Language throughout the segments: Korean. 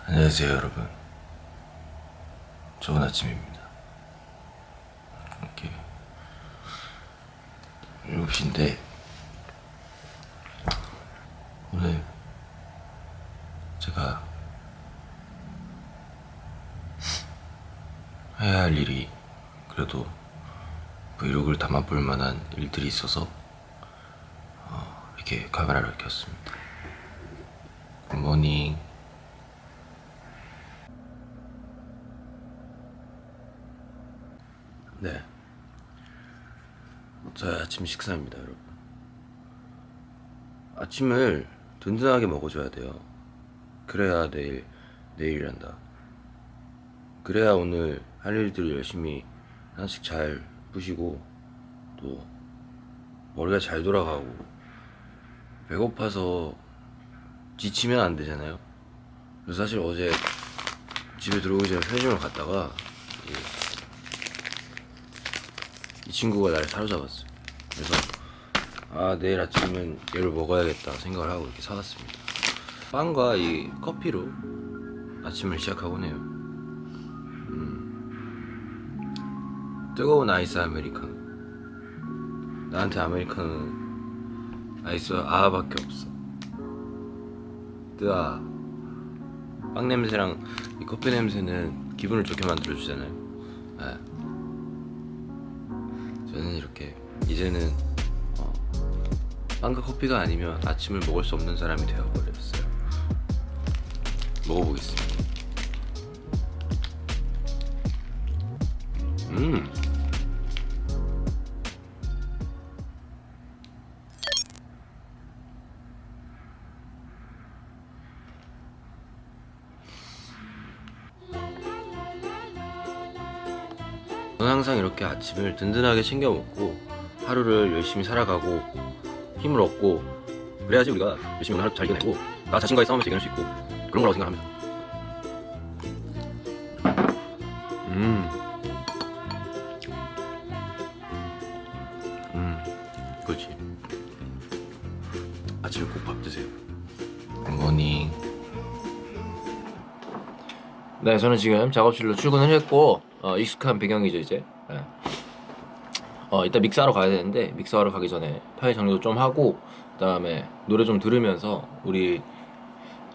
안녕하세요 여러분, 좋은 아침입니다. 이렇게 7시인데 오늘 제가 해야 할 일이 그래도 브이로그를 담아볼 만한 일들이 있어서 이렇게 카메라를 켰습니다. 굿모닝. 네, 저의 아침 식사입니다 여러분. 아침을 든든하게 먹어줘야 돼요. 그래야 내일이란다. 그래야 오늘 할 일들을 열심히 하나씩 잘 푸시고 또 머리가 잘 돌아가고, 배고파서 지치면 안 되잖아요. 그래서 사실 어제 집에 들어오기 전에 편의점을 갔다가 이 친구가 나를 사로잡았어요. 그래서 내일 아침은 얘를 먹어야겠다 생각을 하고 이렇게 사왔습니다. 빵과 이 커피로 아침을 시작하곤 해요. 뜨거운 아이스 아메리카노. 나한테 아메리카노는 아이스 아밖에 없어. 뜨아. 빵 냄새랑 이 커피 냄새는 기분을 좋게 만들어주잖아요. 네. 저는 이렇게 이제는 빵과 커피가 아니면 아침을 먹을 수 없는 사람이 되어버렸어요. 먹어보겠습니다. 저는 항상 이렇게 아침을 든든하게 챙겨 먹고 하루를 열심히 살아가고 힘을 얻고, 그래야지 우리가 열심히 오늘 하루 잘 이겨내고 나 자신과의 싸움에서 이겨낼 수 있고 그런 거라고 생각합니다. 그렇지. 아침에 꼭 밥 드세요. 굿모닝. 네, 저는 지금 작업실로 출근을 했고 익숙한 배경이죠 이제. 네. 이따 믹스하러 가야 되는데 믹스하러 가기 전에 파일 정리도 좀 하고 그다음에 노래 좀 들으면서 우리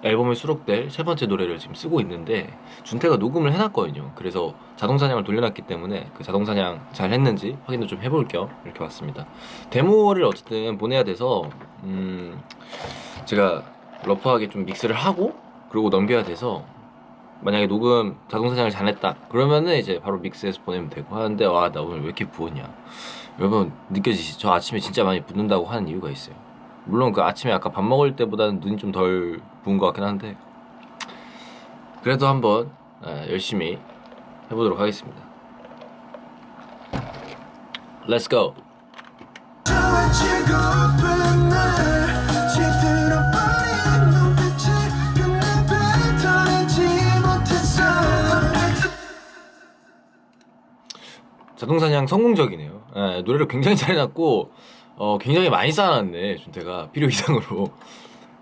앨범에 수록될 세 번째 노래를 지금 쓰고 있는데, 준태가 녹음을 해놨거든요. 그래서 자동사냥을 돌려놨기 때문에 그 자동사냥 잘 했는지 확인도 좀 해볼 겸 이렇게 왔습니다. 데모를 어쨌든 보내야 돼서 제가 러프하게 좀 믹스를 하고 그리고 넘겨야 돼서, 만약에 녹음 자동사냥을 잘했다 그러면은 이제 바로 믹스해서 보내면 되고 하는데, 와 나 오늘 왜 이렇게 부었냐 여러분, 느껴지시죠? 저 아침에 진짜 많이 붓는다고 하는 이유가 있어요. 물론 그 아침에 아까 밥 먹을 때보다는 눈이 좀 덜 부은 것 같긴 한데, 그래도 한번 열심히 해보도록 하겠습니다. Let's go. 자동사냥 성공적이네요. 노래를 굉장히 잘 해놨고 굉장히 많이 쌓아놨네 준태가, 필요 이상으로.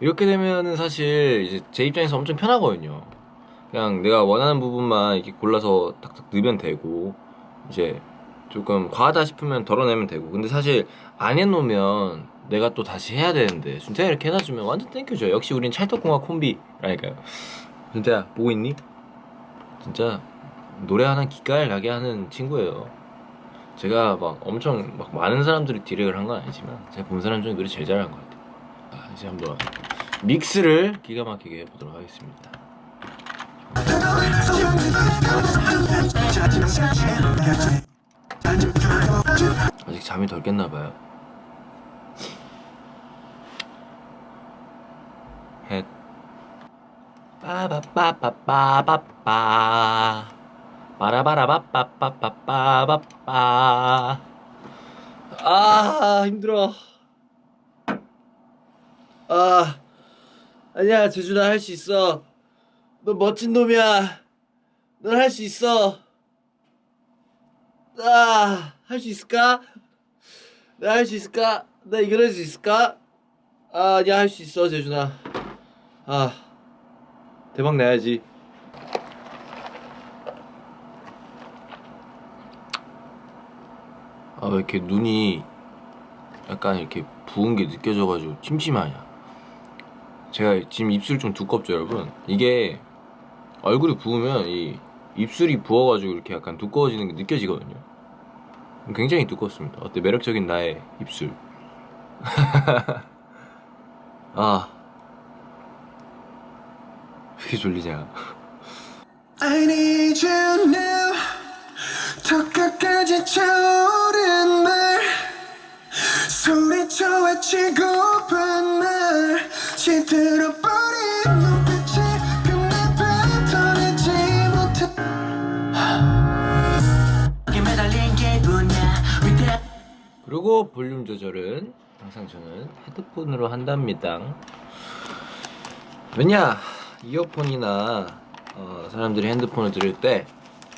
이렇게 되면은 사실 이제 제 입장에서 엄청 편하거든요. 그냥 내가 원하는 부분만 이렇게 골라서 탁탁 넣으면 되고, 이제 조금 과하다 싶으면 덜어내면 되고. 근데 사실 안 해놓으면 내가 또 다시 해야 되는데 준태가 이렇게 해놔주면 완전 땡큐죠. 역시 우린 찰떡궁합 콤비라니까요. 준태야 보고 있니? 진짜 노래 하나 기깔 나게 하는 친구예요. 제가 막 엄청 막 많은 사람들이 디렉을 한 건 아니지만 제가 본 사람 중에 노래 제일 잘하는 것 같아요. 이제 한번 믹스를 기가 막히게 해보도록 하겠습니다. 아직 잠이 덜 깼나봐요. 헷 빠바빠빠빠빠빠 빠라바라바빠빠빠빠빠. 힘들어. 아니야 재준아, 할 수 있어. 너 멋진 놈이야. 넌 할 수 있어. 할 수 있을까? 나 할 수 있을까? 나 이겨낼 수 있을까? 아니야 할 수 있어 재준아. 대박 나야지. 왜 이렇게 눈이 약간 이렇게 부은 게 느껴져가지고 침침하냐. 제가 지금 입술 좀 두껍죠 여러분. 이게 얼굴이 부으면 이 입술이 부어가지고 이렇게 약간 두꺼워지는 게 느껴지거든요. 굉장히 두껍습니다. 어때? 매력적인 나의 입술. 아, 왜 이렇게 졸리냐. I need you now. 더 끝까지 차오른 날 소리쳐 외치고픈 날 시들어버린 눈빛이 끝내 뱉어내지 못해 매달린 기분이야. 그리고 볼륨 조절은 항상 저는 헤드폰으로 한답니다. 왜냐? 이어폰이나 사람들이 핸드폰을 들을 때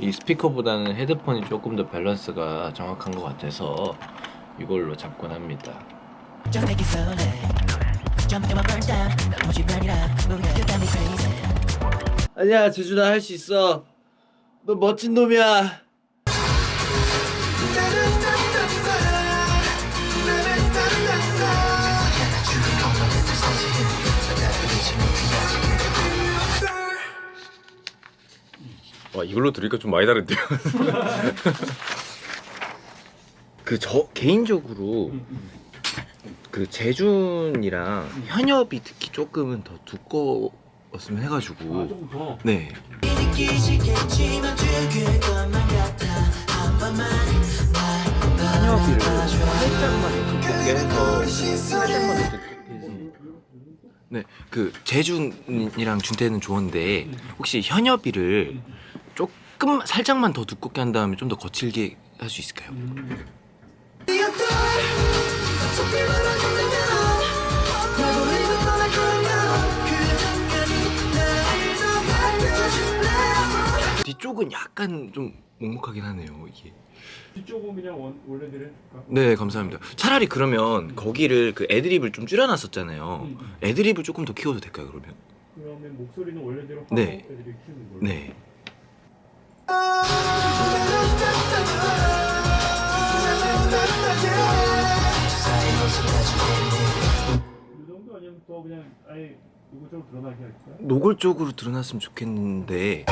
이 스피커보다는 헤드폰이 조금 더 밸런스가 정확한 것 같아서 이걸로 잡곤 합니다. 아니야, 재준아, 할 수 있어. 너 멋진 놈이야. 와, 이걸로 들으니까 좀 많이 다른데요. 저 개인적으로 그 재준이랑 현엽이 특히 조금은 더 두꺼웠으면 해가지고. 조금 더. 네. 현엽이를 살짝만 더 두껍게 해서 살짝만 더 두껍게 해서. 네, 그 재준이랑 준태는 좋은데 혹시 현엽이를 조금 살짝만 더 두껍게 한 다음에 좀 더 거칠게 할 수 있을까요? 뒤쪽은 약간 좀 먹먹하긴 하네요 이게. 뒤쪽은 그냥 원래대로 해줄까? 네, 감사합니다. 차라리 그러면 거기를 그 애드립을 좀 줄여놨었잖아요. 애드립을 조금 더 키워도 될까요 그러면? 그러면 목소리는 원래대로 하고 네. 애들이 키우는 걸로. 네. 이 정도 아니면 또 그냥 아예 이것저것 드러나게 할까요? 노골적으로 드러났으면 좋겠는데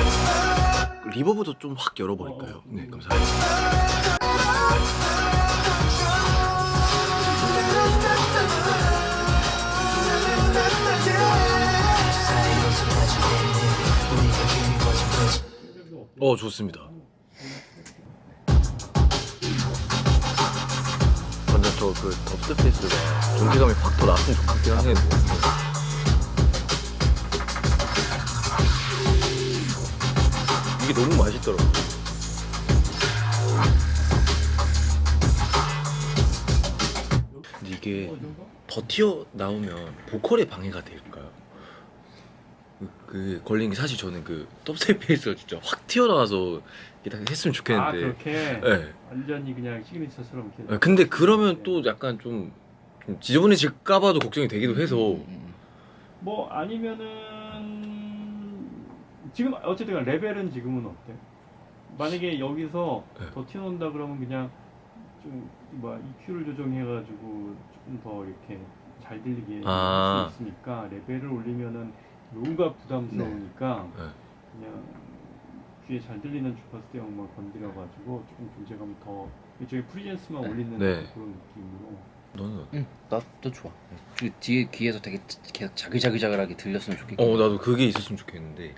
리버브도 좀 확 열어버릴까요? 네, 감사합니다. 좋습니다. 완전 그 덥스페이스가 존재감이 확 더 나왔으면 좋겠긴 하겠네요. 이게 너무 맛있더라고요. 근데 이게 더 튀어나오면 보컬에 방해가 될까요? 그 걸린 게 사실 저는 그 덥스페이스가 진짜 확 튀어나와서 이게 다 했으면 좋겠는데. 아 그렇게 네. 완전히 그냥 시그니처처럼 이렇게. 네, 근데 그러면 또 약간 좀 지저분해질까봐도 걱정이 되기도 해서. 뭐 아니면은 지금 어쨌든 레벨은 지금은 어때? 만약에 여기서 네. 더 튀어나온다 그러면 그냥 좀 뭐 EQ를 조정해가지고 조금 더 이렇게 잘 들리게 아. 할 수 있으니까 레벨을 올리면은 뭔가 부담스러우니까 네. 그냥 귀에 잘 들리는 주파수대형 뭐 건드려가지고 조금 존재감을 더 이쪽에 프리젠스만 올리는 네. 그런 느낌으로. 너는? 응, 나도 좋아. 그 뒤에 귀에서 되게 계속 자글자글하게 들렸으면 좋겠고. 나도 그게 있었으면 좋겠는데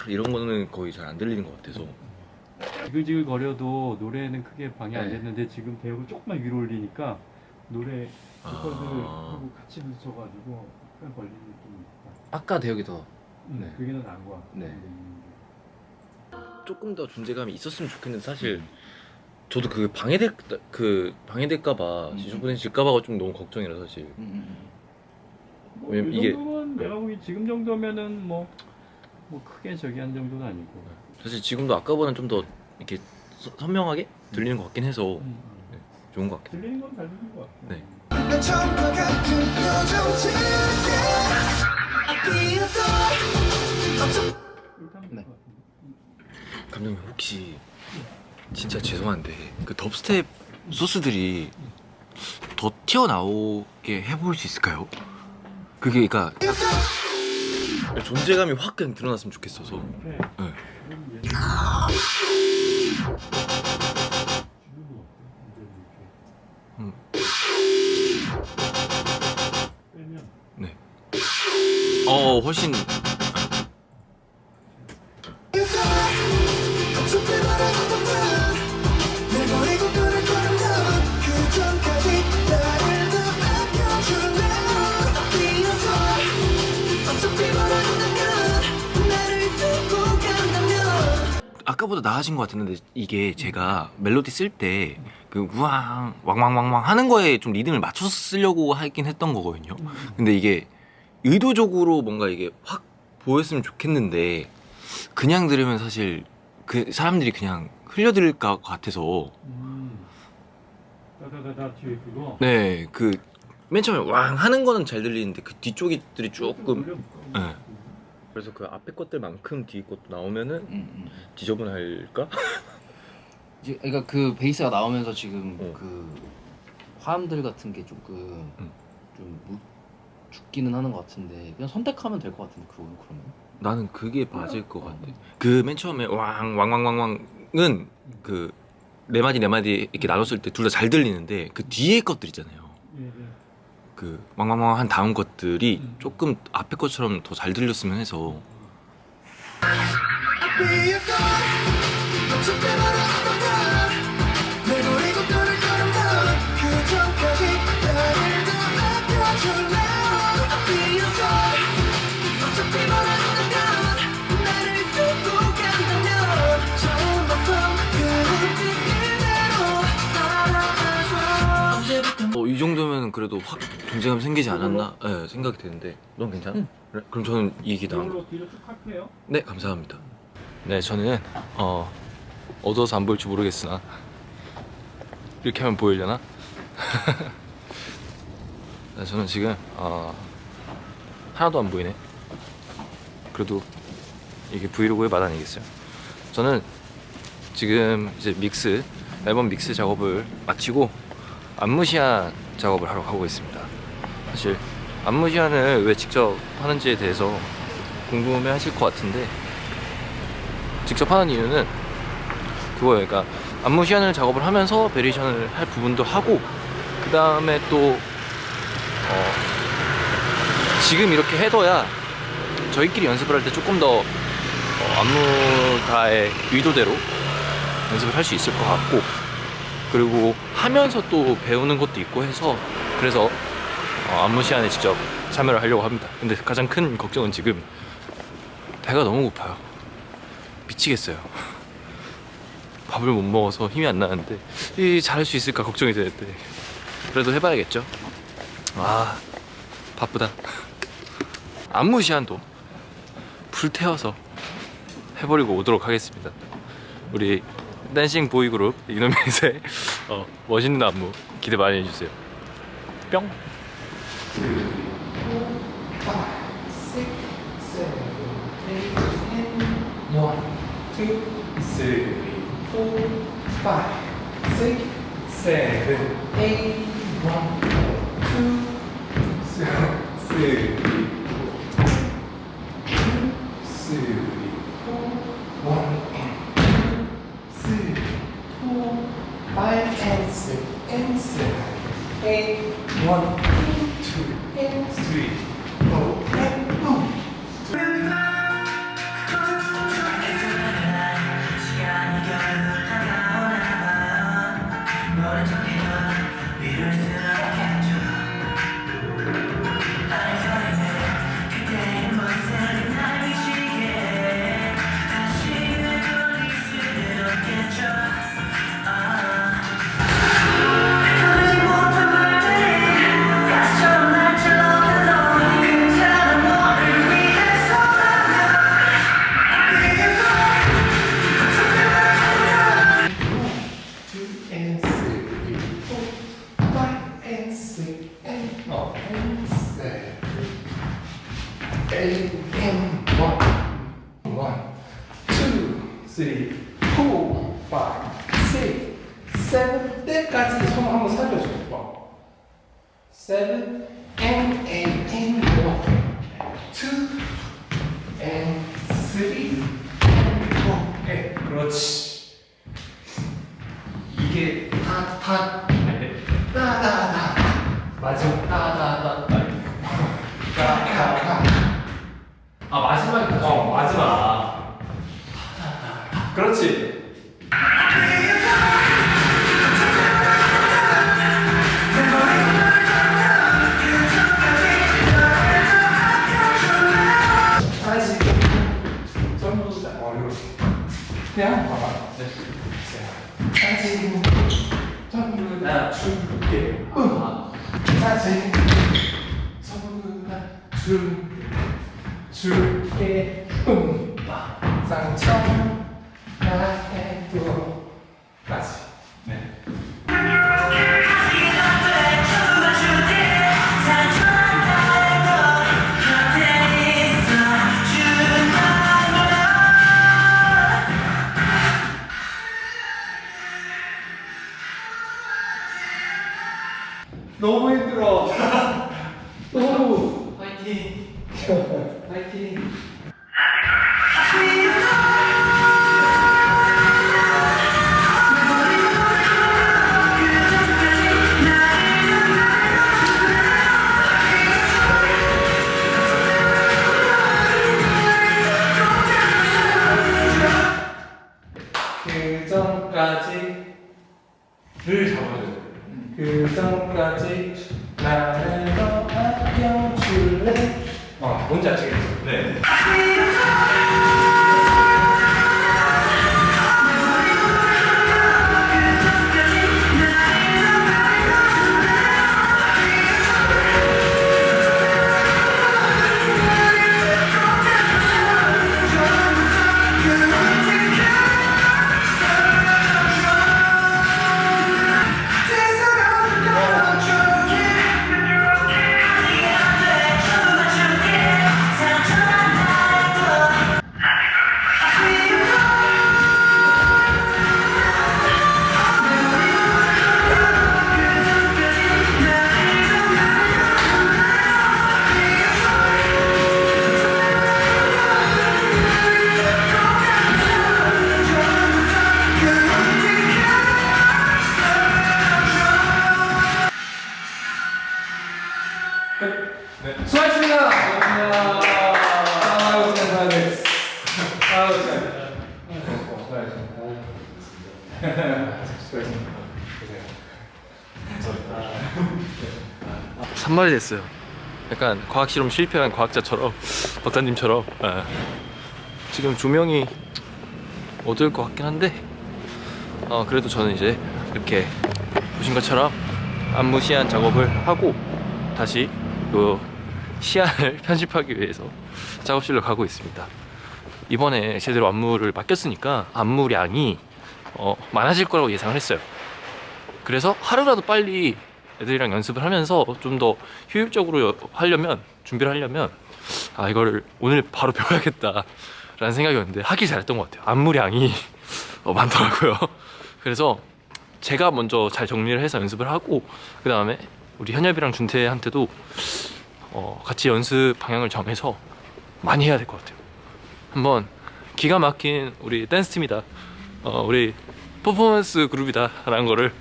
이런 거는 거의 잘 안 들리는 것 같아서. 지글지글 거려도 노래는 크게 방해 안 네. 됐는데 지금 대역을 조금만 위로 올리니까 노래 보컬들 아. 하고 같이 부딪혀가지고 약간 걸리는 느낌이 있다. 아까 대역이 더. 네. 그게 더 나은 것 같아. 네. 조금 더 존재감이 있었으면 좋겠는데 사실 저도 그 방해될까봐 지저분해질까봐가 좀 너무 걱정이라 사실. 뭐 왜냐면 이 이게- 정도면 내가 보기 지금 정도면은 뭐 크게 저기 한 정도는 아니고. 사실 지금도 아까보다는 좀 더 이렇게 선명하게 들리는 것 같긴 해서 좋은 것 같긴 해요. 들리는 건 잘 들리는 것 같아. 네. 내 처음과 같은 표정 짓게 그렇게 하면 네. 될것 같은데. 감독님 혹시 진짜 죄송한데 그 덥스텝 소스들이 더 튀어나오게 해볼 수 있을까요? 그게 그러니까 존재감이 확 그냥 드러났으면 좋겠어서. 이렇게 네. 그럼 얘는 주는 거 어때? 음. 빼면 네. 훨씬 어차피 말하는 건가 내 버리고 떠날 거란다 그 전까지 나를 더 아껴줄래요 비어서 어차피 말하는 건가 나를 두고 간다면 아까보다 나아진 것 같았는데 이게 제가 멜로디 쓸 때 그 우왕 왕왕왕왕 하는 거에 좀 리듬을 맞춰서 쓰려고 하긴 했던 거거든요. 근데 이게 의도적으로 뭔가 이게 확 보였으면 좋겠는데 그냥 들으면 사실 그 사람들이 그냥 흘려들을 것 같아서 다다다다 뒤에 그거 네 그 맨 처음에 왕 하는 거는 잘 들리는데 그 뒤쪽이들이 조금 네. 그래서 그 앞에 것들만큼 뒤에 것도 나오면은 지저분할까? 그러니까 그 베이스가 나오면서 지금 어. 그 화음들 같은 게 조금 좀 죽기는 하는 것 같은데 그냥 선택하면 될 것 같은데 그러면 나는 그게 맞을 것 같아. 그 맨 처음에 왕왕왕왕왕은 그 네 마디 네 마디 이렇게 나눴을 때 둘 다 잘 들리는데 그 뒤에 것들 있잖아요. 예, 예. 그 왕왕왕 한 다음 것들이 조금 앞에 것처럼 더 잘 들렸으면 해서. 비어서 어차피 말하는 건가 내 버리고 떠날 거란다 그 전까지 나를 더 아껴줄래요 비어서 어차피 말하는 건가 나를 두고 간다면 처음부터 그 그대로 따라가줘 언제부터 이 정도면 그래도 확 존재감 생기지 않았나 생각이 드는데 넌 괜찮아? 그래? 그럼 저는 이게 나은 거. 이걸로 뒤로 쭉 할게요. 네 감사합니다. 네 저는 어두워서 안 보일지 모르겠으나 이렇게 하면 보이려나? 네, 저는 지금 하나도 안 보이네. 그래도 이게 브이로그의 맛 아니겠어요? 저는 지금 이제 앨범 믹스 작업을 마치고 안무시안 작업을 하러 가고 있습니다. 사실 안무시안을 왜 직접 하는지에 대해서 궁금해 하실 것 같은데 직접 하는 이유는 그거예요. 그러니까 안무시안을 작업을 하면서 베리에이션을 할 부분도 하고 그 다음에 또 지금 이렇게 해둬야 저희끼리 연습을 할 때 조금 더 안무가의 의도대로 연습을 할 수 있을 것 같고 그리고 하면서 또 배우는 것도 있고 해서 그래서 안무시안에 직접 참여를 하려고 합니다. 근데 가장 큰 걱정은 지금 배가 너무 고파요. 미치겠어요. 밥을 못 먹어서 힘이 안 나는데 잘할 수 있을까 걱정이 되는데 그래도 해봐야겠죠. 바쁘다. 안무시안도 불태워서 해버리고 오도록 하겠습니다. 우리 댄싱 보이그룹 이노미스의 멋있는 안무 기대 많이 해주세요. 뿅. 7 때까지 손 한번 살려줘. 7 and 8 and 1 2 and 3 and 4 8 그렇지. 이게 타타 따다다 마지막 따다다 따다다 아 마지막에 마지막 그렇지. 다시 전부 다 이렇게 그냥 봐봐. 다시 전부 다 줄게. 다시 전부 다 줄게. 상처 나해도 다시. 네. 너무 힘들어. 너무. 파이팅. 파이팅. 그 전까지를 잡아줘. 그 전까지 나를 더 아껴줄래? 뭔지 아시겠죠? 네. 수고하셨습니다. 아유, 수고하셨습니다. 아유, 수고하셨습니다. 산말이 됐어요. 약간 과학 실험 실패한 과학자처럼 박사님처럼 지금 조명이 어두울 것 같긴 한데 그래도 저는 이제 이렇게 보신 것처럼 안무시안 작업을 하고 다시 그 시안을 편집하기 위해서 작업실로 가고 있습니다. 이번에 제대로 안무를 맡겼으니까 안무량이 많아질 거라고 예상을 했어요. 그래서 하루라도 빨리 애들이랑 연습을 하면서 좀 더 효율적으로 하려면, 준비를 하려면 이거를 오늘 바로 배워야겠다 라는 생각이었는데 하길 잘했던 것 같아요. 안무량이 많더라고요. 그래서 제가 먼저 잘 정리를 해서 연습을 하고 그 다음에 우리 현엽이랑 준태한테도 같이 연습 방향을 정해서 많이 해야 될 것 같아요. 한번 기가 막힌 우리 댄스팀이다, 우리 퍼포먼스 그룹이다 라는 거를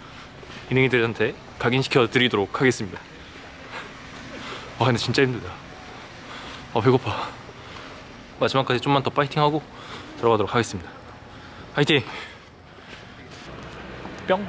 이능이들한테 각인시켜 드리도록 하겠습니다. 근데 진짜 힘들다. 배고파. 마지막까지 좀만 더 파이팅하고 들어가도록 하겠습니다. 파이팅! 뿅!